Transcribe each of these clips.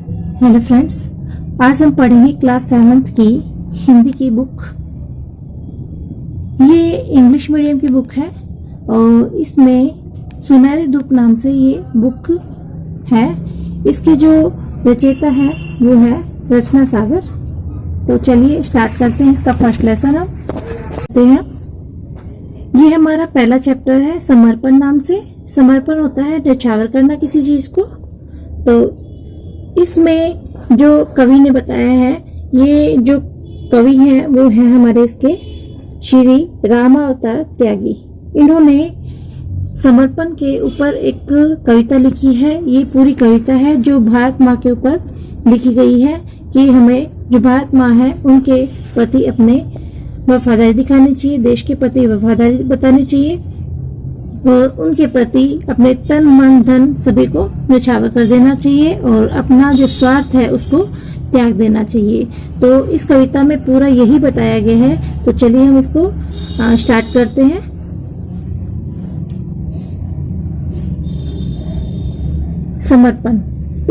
Hello friends, आज हम पढ़ेंगे क्लास 7th की हिंदी की बुक। ये इंग्लिश मीडियम की बुक है और इसमें सुनहरी धूप नाम से ये बुक है। इसके जो रचयिता है वो है रचना सागर। तो चलिए स्टार्ट करते हैं। इसका फर्स्ट लेसन हम करते हैं। ये हमारा पहला चैप्टर है समर्पण नाम से। समर्पण होता है न्यौछावर करना किसी चीज को। तो इसमें जो कवि ने बताया है, ये जो कवि हैं वो है हमारे इसके श्री रामावतार त्यागी। इन्होंने समर्पण के ऊपर एक कविता लिखी है। ये पूरी कविता है जो भारत माँ के ऊपर लिखी गई है कि हमें जो भारत माँ है उनके प्रति अपने वफादारी दिखानी चाहिए, देश के प्रति वफादारी बतानी चाहिए और उनके प्रति अपने तन मन धन सभी को न्यौछावर कर देना चाहिए और अपना जो स्वार्थ है उसको त्याग देना चाहिए। तो इस कविता में पूरा यही बताया गया है। तो चलिए हम इसको स्टार्ट करते हैं। समर्पण।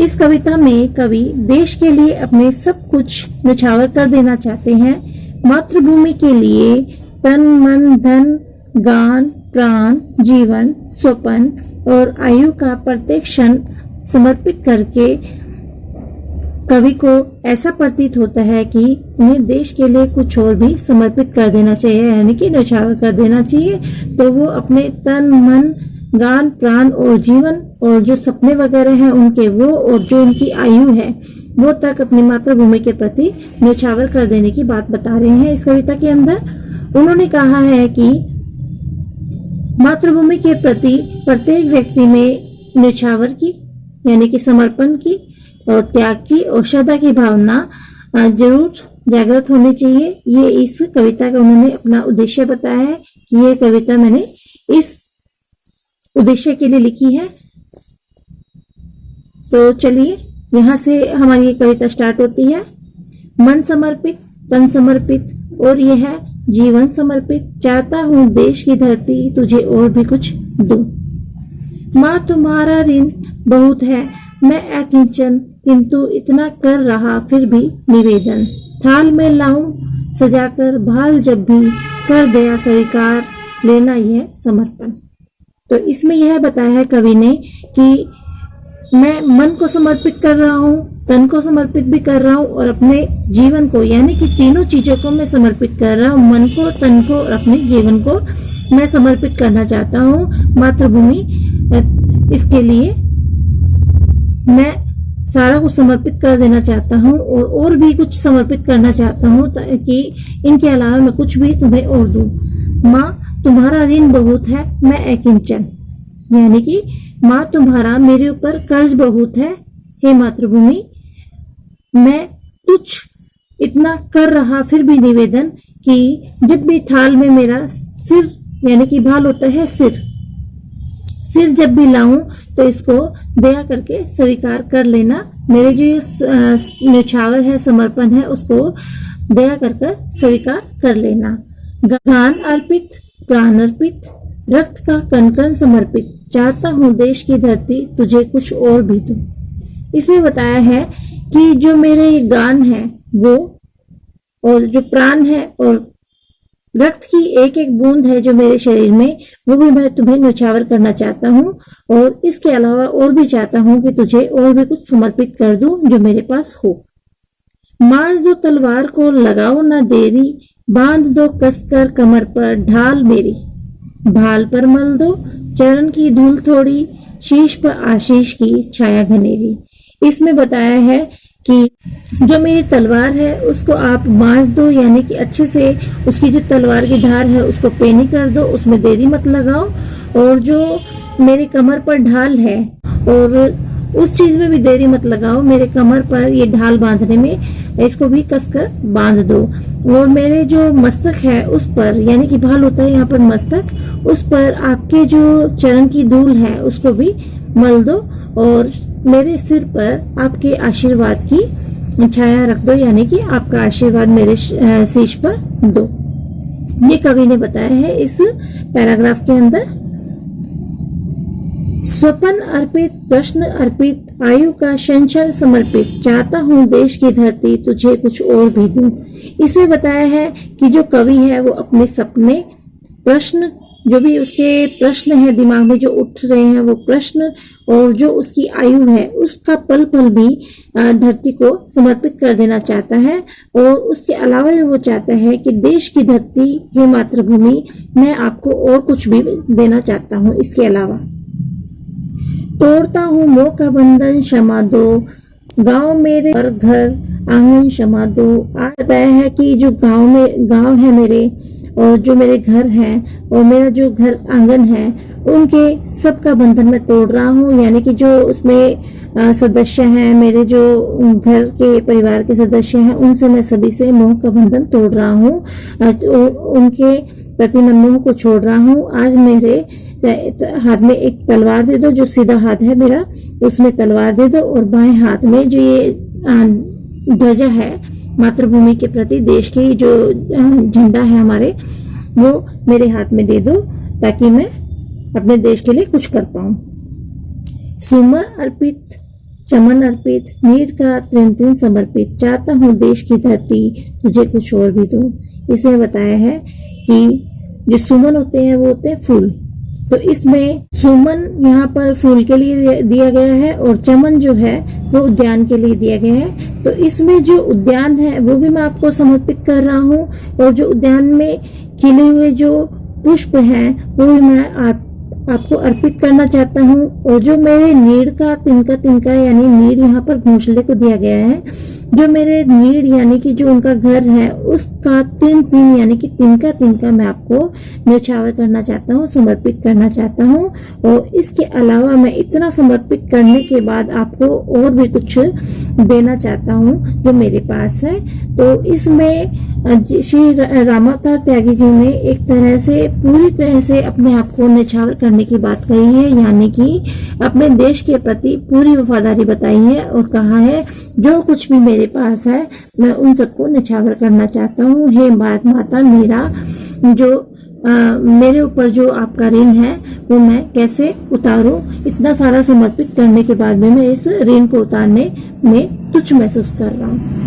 इस कविता में कवि देश के लिए अपने सब कुछ न्यौछावर कर देना चाहते हैं। मातृभूमि के लिए तन मन धन गान प्राण जीवन स्वप्न और आयु का प्रत्येक क्षण समर्पित करके कवि को ऐसा प्रतीत होता है कि उन्हें देश के लिए कुछ और भी समर्पित कर देना चाहिए, यानी कि न्यौछावर कर देना चाहिए। तो वो अपने तन मन गान प्राण और जीवन और जो सपने वगैरह हैं उनके वो और जो उनकी आयु है वो तक अपनी मातृभूमि के प्रति न्यौछावर कर देने की बात बता रहे हैं। इस कविता के अंदर उन्होंने कहा है कि मातृभूमि के प्रति प्रत्येक व्यक्ति में न्यौछावर की यानी कि समर्पण की और त्याग की और श्रद्धा की भावना जरूर जागृत होनी चाहिए। ये इस कविता का उन्होंने अपना उद्देश्य बताया है कि ये कविता मैंने इस उद्देश्य के लिए लिखी है। तो चलिए यहाँ से हमारी ये कविता स्टार्ट होती है। मन समर्पित तन समर्पित और यह है जीवन समर्पित, चाहता हूँ देश की धरती तुझे और भी कुछ दूं। माँ तुम्हारा ऋण बहुत है, मैं अकिंचन किंतु इतना कर रहा फिर भी निवेदन। थाल में लाऊं सजाकर भाल जब भी कर दया स्वीकार, लेना यह समर्पण। तो इसमें यह बताया है कवि ने कि मैं मन को समर्पित कर रहा हूँ, तन को समर्पित भी कर रहा हूँ और अपने जीवन को, यानी कि तीनों चीजों को मैं समर्पित कर रहा हूँ। मन को, तन को और अपने जीवन को मैं समर्पित करना चाहता हूँ मातृभूमि। इसके लिए मैं सारा कुछ समर्पित कर देना चाहता हूँ और भी कुछ समर्पित करना चाहता हूँ ताकि इनके अलावा मैं कुछ भी तुम्हें और दूं। माँ तुम्हारा ऋण बहुत है, मैं अकिंचन, यानी कि माँ तुम्हारा मेरे ऊपर कर्ज बहुत है। हे मातृभूमि, मैं तुझ इतना कर रहा फिर भी निवेदन कि जब भी थाल में मेरा सिर यानी कि भाल होता है सिर जब भी लाऊं तो इसको दया करके स्वीकार कर लेना। मेरे जो ये न्यौछावर है समर्पण है उसको दया कर स्वीकार कर लेना। गान अर्पित प्राण अर्पित, रक्त का कण कण समर्पित, चाहता हूँ देश की धरती तुझे कुछ और भी दूं। इसमें बताया है कि जो मेरे गान है वो और जो प्राण है और रक्त की एक एक बूंद है जो मेरे शरीर में, वो भी मैं तुम्हें न्यौछावर करना चाहता हूँ और इसके अलावा और भी चाहता हूँ कि तुझे और भी कुछ समर्पित कर दूं जो मेरे पास हो। मार दो तलवार को लगाओ ना देरी, बांध दो कसकर कमर पर ढाल मेरी, भाल पर मल दो चरण की धूल थोड़ी, शीश पर आशीष की छाया घनेरी। इसमें बताया है कि जो मेरी तलवार है उसको आप बांध दो, यानी कि अच्छे से उसकी जो तलवार की धार है उसको पेनी कर दो, उसमें देरी मत लगाओ। और जो मेरे कमर पर ढाल है और उस चीज में भी देरी मत लगाओ, मेरे कमर पर ये ढाल बांधने में इसको भी कसकर बांध दो। और मेरे जो मस्तक है उस पर, यानी कि भाल होता है यहाँ पर मस्तक, उस पर आपके जो चरण की धूल है उसको भी मल दो और मेरे सिर पर आपके आशीर्वाद की छाया रख दो, यानी कि आपका आशीर्वाद मेरे शीश पर दो। ये कवि ने बताया है इस पैराग्राफ के अंदर। स्वपन अर्पित, प्रश्न अर्पित, आयु का संचर समर्पित, चाहता हूँ देश की धरती तुझे कुछ और भी दूं। इसमें बताया है कि जो कवि है वो अपने सपने, प्रश्न, जो भी उसके प्रश्न है दिमाग में जो उठ रहे हैं वो प्रश्न, और जो उसकी आयु है उसका पल पल भी धरती को समर्पित कर देना चाहता है। और उसके अलावा भी वो चाहता है कि देश की धरती, हे मातृभूमि, मैं आपको और कुछ भी देना चाहता हूँ इसके अलावा। तोड़ता हूँ मोह का बंधन, क्षमा दो, गांव मेरे और घर आंगन क्षमा दो। आज बताया है कि जो गांव है मेरे, और जो मेरे घर हैं और मेरा जो घर आंगन है, उनके सबका बंधन मैं तोड़ रहा हूँ। यानी कि जो उसमें सदस्य हैं, मेरे जो घर के परिवार के सदस्य हैं, उनसे मैं सभी से मोह का बंधन तोड़ रहा हूँ, उनके प्रति मैं मोह को छोड़ रहा हूँ। आज मेरे हाथ में एक तलवार दे दो, जो सीधा हाथ है मेरा उसमें तलवार दे दो, और बाएं हाथ में जो ये ध्वजा है मातृभूमि के प्रति, देश की जो झंडा है हमारे, वो मेरे हाथ में दे दो, ताकि मैं अपने देश के लिए कुछ कर पाऊं। सुमर अर्पित, चमन अर्पित, नीर का त्रिन त्रिन समर्पित, चाहता हूँ देश की धरती तुझे कुछ और भी दूं। इसमें बताया है कि जो सुमन होते हैं वो होते हैं फूल, तो इसमें सुमन यहाँ पर फूल के लिए दिया गया है, और चमन जो है वो उद्यान के लिए दिया गया है। तो इसमें जो उद्यान है वो भी मैं आपको समर्पित कर रहा हूँ, और जो उद्यान में खिले हुए जो पुष्प हैं वो भी मैं आपको अर्पित करना चाहता हूँ। और जो मेरे नीड़ का तिनका यानी नीड़ यहाँ पर घोंसले को दिया गया है, जो मेरे नीड़ यानी कि जो उनका घर है उसका तिन यानी कि तिनका मैं आपको न्यौछावर करना चाहता हूँ, समर्पित करना चाहता हूँ। और इसके अलावा मैं इतना समर्पित करने के बाद आपको और भी कुछ देना चाहता हूँ जो मेरे पास है। तो इसमें श्री रामावतार त्यागी जी ने एक तरह से पूरी तरह से अपने आप को न्यौछावर करने की बात कही है, यानी कि अपने देश के प्रति पूरी वफादारी बताई है, और कहा है जो कुछ भी मेरे पास है मैं उन सबको न्यौछावर करना चाहता हूँ। हे भारत माता, मेरा जो मेरे ऊपर जो आपका ऋण है वो मैं कैसे उतारूं। इतना सारा समर्पित करने के बाद भी मैं इस ऋण को उतारने में तुच्छ महसूस कर रहा हूँ।